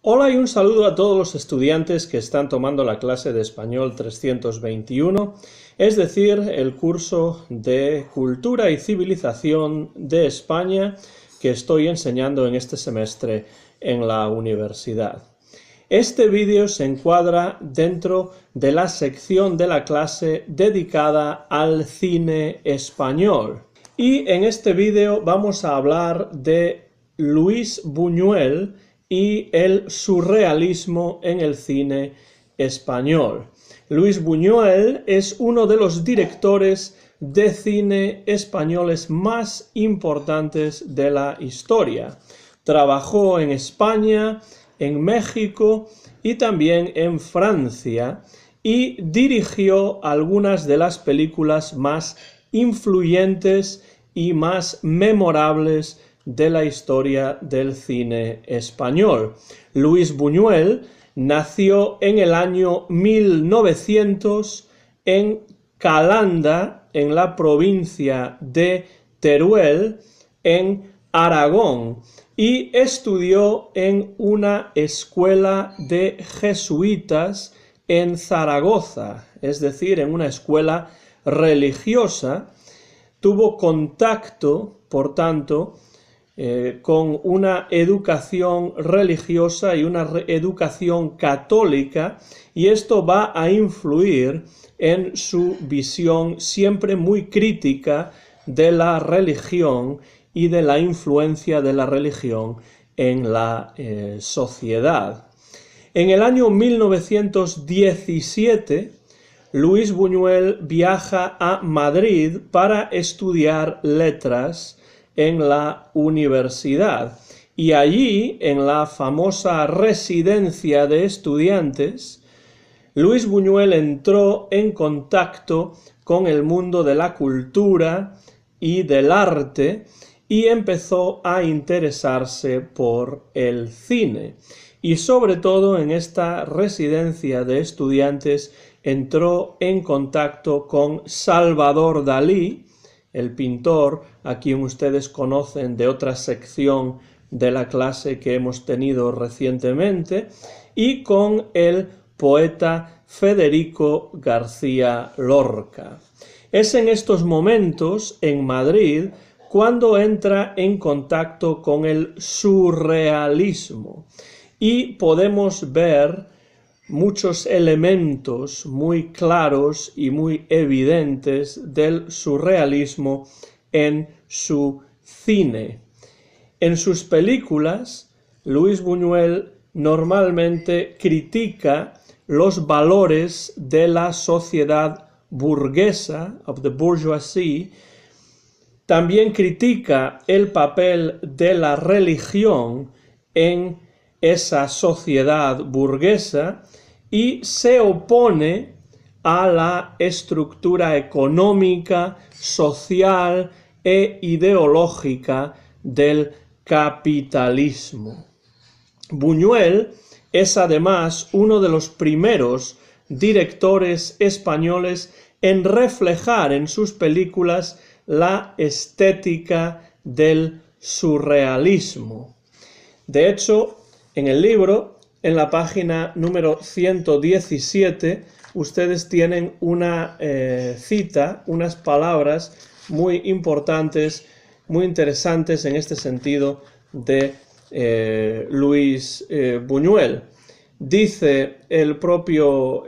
Hola y un saludo a todos los estudiantes que están tomando la clase de Español 321, es decir, el curso de Cultura y Civilización de España que estoy enseñando en este semestre en la universidad. Este vídeo se encuadra dentro de la sección de la clase dedicada al cine español. Y en este vídeo vamos a hablar de Luis Buñuel y el surrealismo en el cine español. Luis Buñuel es uno de los directores de cine españoles más importantes de la historia. Trabajó en España, en México y también en Francia y dirigió algunas de las películas más influyentes y más memorables de la historia del cine español. Luis Buñuel nació en el año 1900 en Calanda, en la provincia de Teruel, en Aragón, y estudió en una escuela de jesuitas en Zaragoza, es decir, en una escuela religiosa. Tuvo contacto, por tanto, con una educación religiosa y una educación católica, y esto va a influir en su visión siempre muy crítica de la religión y de la influencia de la religión en la sociedad. En el año 1917, Luis Buñuel viaja a Madrid para estudiar letras en la universidad, y allí, en la famosa residencia de estudiantes, Luis Buñuel entró en contacto con el mundo de la cultura y del arte y empezó a interesarse por el cine. Y sobre todo en esta residencia de estudiantes entró en contacto con Salvador Dalí, el pintor a quien ustedes conocen de otra sección de la clase que hemos tenido recientemente, y con el poeta Federico García Lorca. Es en estos momentos, en Madrid, cuando entra en contacto con el surrealismo, y podemos ver muchos elementos muy claros y muy evidentes del surrealismo en su cine. En sus películas, Luis Buñuel normalmente critica los valores de la sociedad burguesa, of the bourgeoisie. También critica el papel de la religión en esa sociedad burguesa y se opone a la estructura económica, social e ideológica del capitalismo. Buñuel es además uno de los primeros directores españoles en reflejar en sus películas la estética del surrealismo. De hecho, en el libro, en la página número 117, ustedes tienen una cita, unas palabras muy importantes, muy interesantes en este sentido de Luis Buñuel. Dice el propio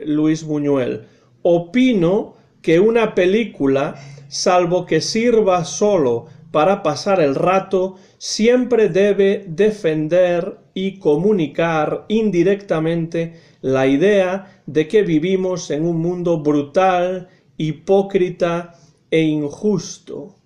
Luis Buñuel: opino que una película, salvo que sirva solo para pasar el rato, siempre debe defender y comunicar indirectamente la idea de que vivimos en un mundo brutal, hipócrita e injusto.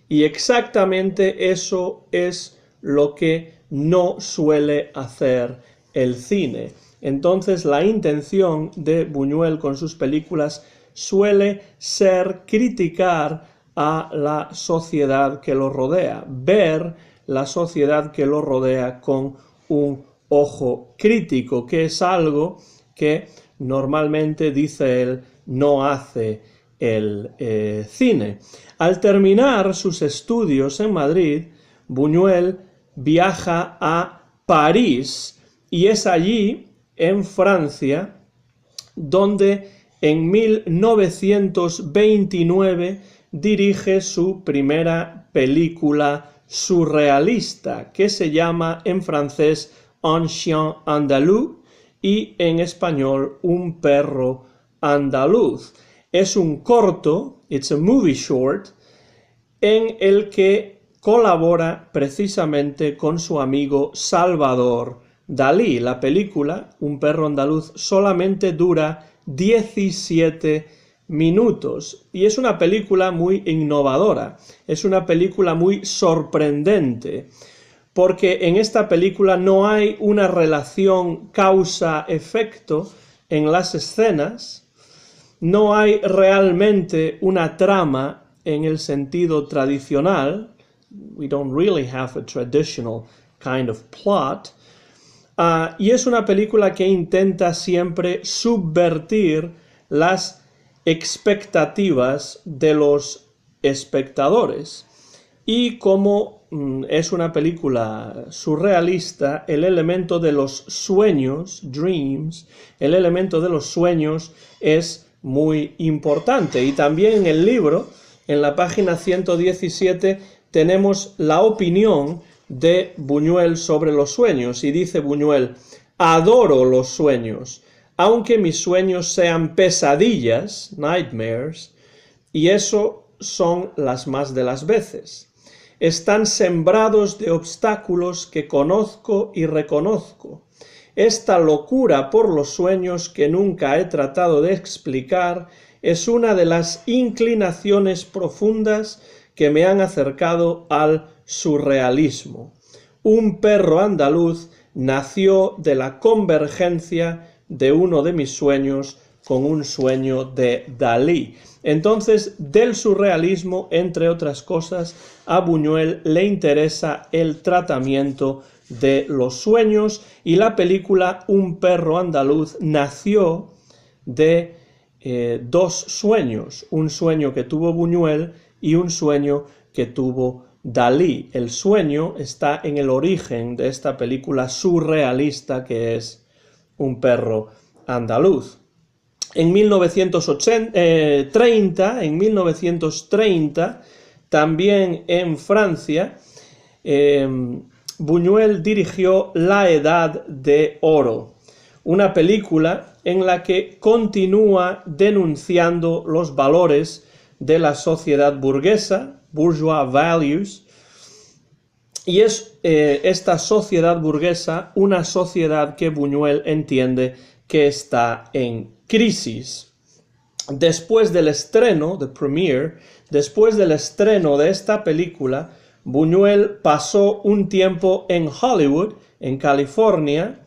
Y exactamente eso es lo que no suele hacer el cine. Entonces, la intención de Buñuel con sus películas suele ser criticar a la sociedad que lo rodea, ver la sociedad que lo rodea con un ojo crítico, que es algo que normalmente, dice él, no hace el cine. Al terminar sus estudios en Madrid, Buñuel viaja a París y es allí, en Francia, donde en 1929 dirige su primera película surrealista, que se llama en francés Un chien andaluz y en español Un perro andaluz. Es un corto, it's a movie short, en el que colabora precisamente con su amigo Salvador Dalí. La película, Un perro andaluz, solamente dura 17 minutos y es una película muy innovadora, es una película muy sorprendente, porque en esta película no hay una relación causa-efecto en las escenas, no hay realmente una trama en el sentido tradicional. We don't really have a traditional kind of plot. Y es una película que intenta siempre subvertir las expectativas de los espectadores. Y como es una película surrealista, el elemento de los sueños, dreams, el elemento de los sueños es muy importante. Y también en el libro, en la página 117, tenemos la opinión de Buñuel sobre los sueños, y dice Buñuel: adoro los sueños, aunque mis sueños sean pesadillas, nightmares, y eso son las más de las veces. Están sembrados de obstáculos que conozco y reconozco. Esta locura por los sueños que nunca he tratado de explicar es una de las inclinaciones profundas que me han acercado al surrealismo. Un perro andaluz nació de la convergencia de uno de mis sueños con un sueño de Dalí. Entonces, del surrealismo, entre otras cosas, a Buñuel le interesa el tratamiento de los sueños, y la película Un perro andaluz nació de dos sueños, un sueño que tuvo Buñuel y un sueño que tuvo Dalí. El sueño está en el origen de esta película surrealista que es Un perro andaluz. En 1930, también en Francia, Buñuel dirigió La Edad de Oro, una película en la que continúa denunciando los valores de la sociedad burguesa, bourgeois values, y es esta sociedad burguesa una sociedad que Buñuel entiende que está en crisis. Después del estreno, the premiere, después del estreno de esta película, Buñuel pasó un tiempo en Hollywood, en California,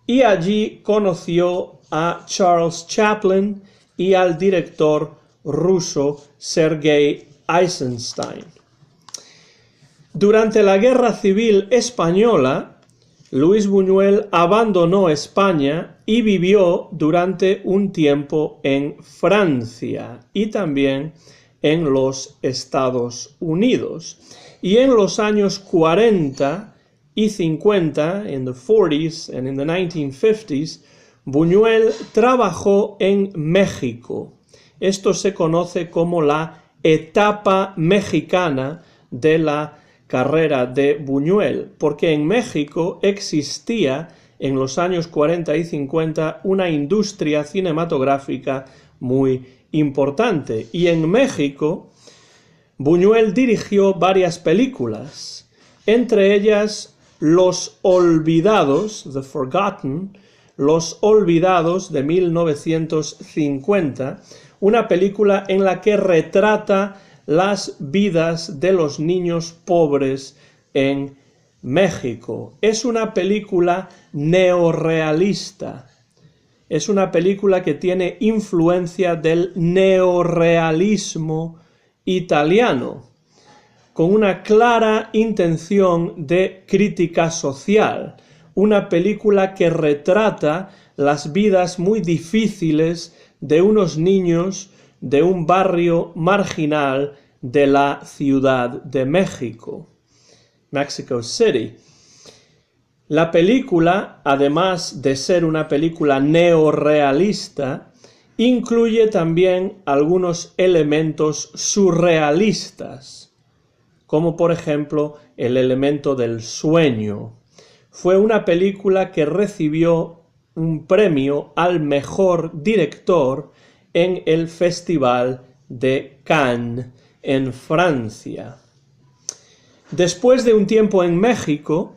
y allí conoció a Charles Chaplin y al director ruso Sergei Eisenstein. Durante la Guerra Civil Española, Luis Buñuel abandonó España y vivió durante un tiempo en Francia y también en los Estados Unidos. Y en los años 40 y 50, en the 40s and in the 1950s, Buñuel trabajó en México. Esto se conoce como la etapa mexicana de la carrera de Buñuel, porque en México existía en los años 40 y 50 una industria cinematográfica muy importante, y en México Buñuel dirigió varias películas, entre ellas Los Olvidados, The Forgotten, Los Olvidados de 1950, una película en la que retrata las vidas de los niños pobres en México. Es una película neorrealista. Es una película que tiene influencia del neorrealismo italiano, con una clara intención de crítica social. Una película que retrata las vidas muy difíciles de unos niños de un barrio marginal de la Ciudad de México, Mexico City. La película, además de ser una película neorrealista, incluye también algunos elementos surrealistas, como por ejemplo el elemento del sueño. Fue una película que recibió un premio al mejor director en el Festival de Cannes, en Francia. Después de un tiempo en México,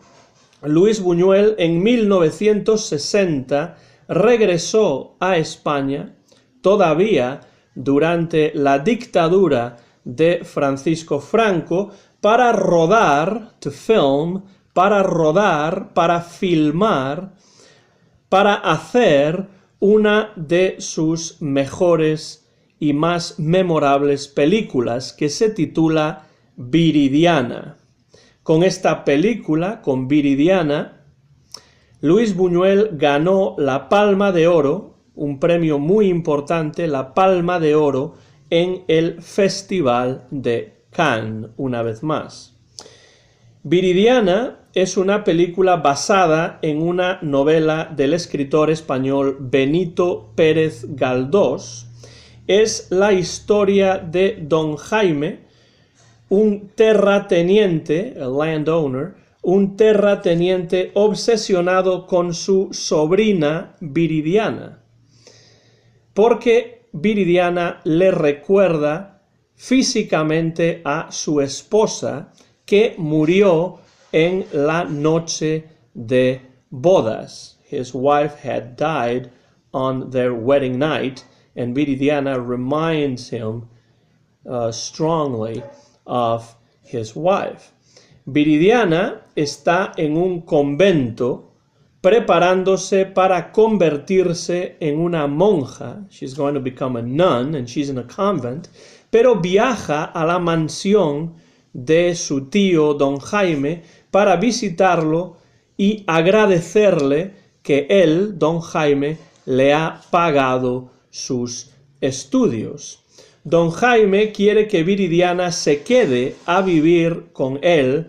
Luis Buñuel en 1960 regresó a España, todavía durante la dictadura de Francisco Franco, para rodar, to film, para filmar, para hacer una de sus mejores y más memorables películas, que se titula Viridiana. Con esta película, con Viridiana, Luis Buñuel ganó la Palma de Oro, un premio muy importante, la Palma de Oro, en el Festival de Cannes, una vez más. Viridiana es una película basada en una novela del escritor español Benito Pérez Galdós. Es la historia de Don Jaime, un terrateniente, a landowner, un terrateniente obsesionado con su sobrina Viridiana, porque Viridiana le recuerda físicamente a su esposa que murió en la noche de bodas. His wife had died on their wedding night, and Viridiana reminds him strongly of his wife. Viridiana está en un convento preparándose para convertirse en una monja. She's going to become a nun and she's in a convent, pero viaja a la mansión de su tío Don Jaime para visitarlo y agradecerle que él, Don Jaime, le ha pagado sus estudios. Don Jaime quiere que Viridiana se quede a vivir con él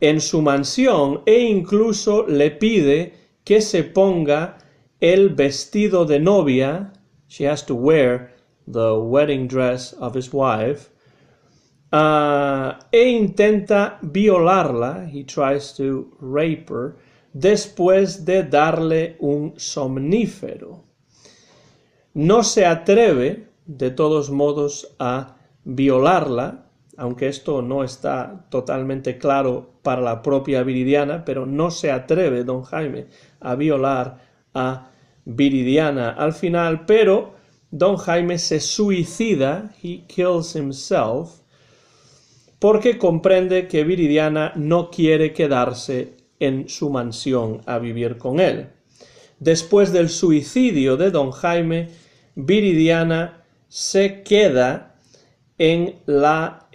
en su mansión e incluso le pide que se ponga el vestido de novia. She has to wear the wedding dress of his wife. E intenta violarla, he tries to rape her, después de darle un somnífero. No se atreve, de todos modos, a violarla, aunque esto no está totalmente claro para la propia Viridiana, pero no se atreve Don Jaime a violar a Viridiana al final, pero Don Jaime se suicida, he kills himself, porque comprende que Viridiana no quiere quedarse en su mansión a vivir con él. Después del suicidio de Don Jaime, Viridiana se queda en la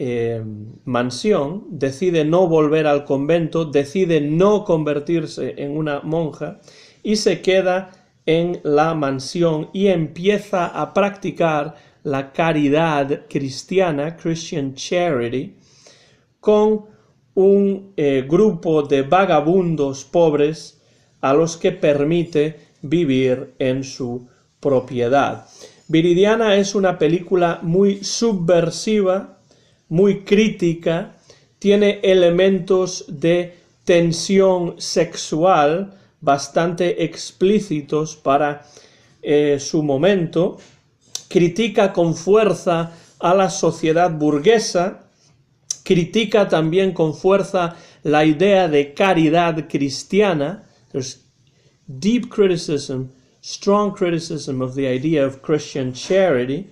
mansión, decide no volver al convento, decide no convertirse en una monja y se queda en la mansión y empieza a practicar la caridad cristiana, Christian charity, con un grupo de vagabundos pobres a los que permite vivir en su propiedad. Viridiana es una película muy subversiva, muy crítica, tiene elementos de tensión sexual bastante explícitos para su momento, critica con fuerza a la sociedad burguesa, critica también con fuerza la idea de caridad cristiana. There's deep criticism, strong criticism of the idea of Christian charity.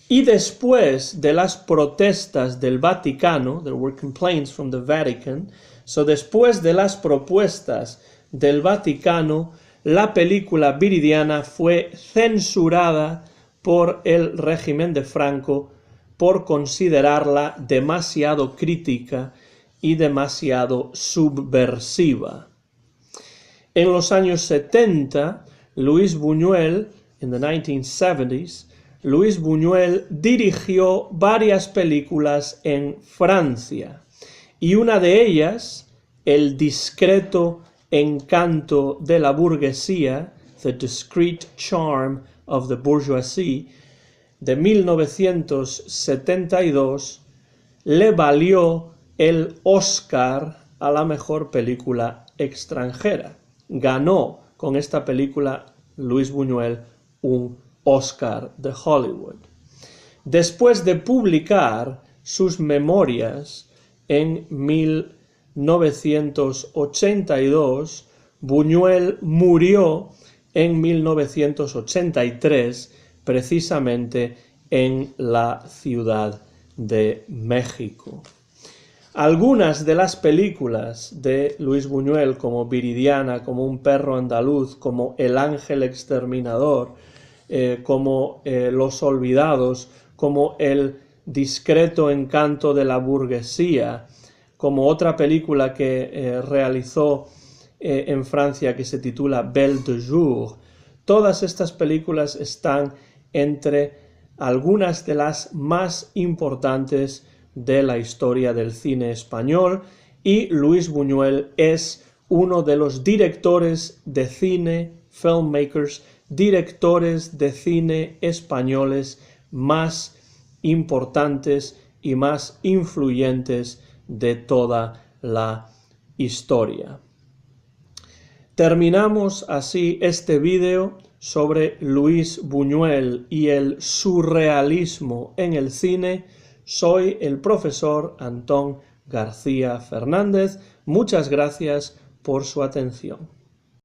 Y después de las protestas del Vaticano, there were complaints from the Vatican, so después de las propuestas del Vaticano, la película Viridiana fue censurada por el régimen de Franco por considerarla demasiado crítica y demasiado subversiva. En los años 70, Luis Buñuel, in the 1970s, Luis Buñuel dirigió varias películas en Francia, y una de ellas, El discreto encanto de la burguesía, The Discreet Charm of the Bourgeoisie, de 1972, le valió el Oscar a la mejor película extranjera. Ganó con esta película Luis Buñuel un Oscar de Hollywood. Después de publicar sus memorias en 1982, Buñuel murió en 1983, precisamente en la Ciudad de México. Algunas de las películas de Luis Buñuel, como Viridiana, como Un perro andaluz, como El ángel exterminador, como Los olvidados, como El discreto encanto de la burguesía, como otra película que realizó en Francia que se titula Belle de Jour. Todas estas películas están entre algunas de las más importantes de la historia del cine español, y Luis Buñuel es uno de los directores de cine, filmmakers, directores de cine españoles más importantes y más influyentes de toda la historia. Terminamos así este vídeo sobre Luis Buñuel y el surrealismo en el cine. Soy el profesor Antón García Fernández. Muchas gracias por su atención.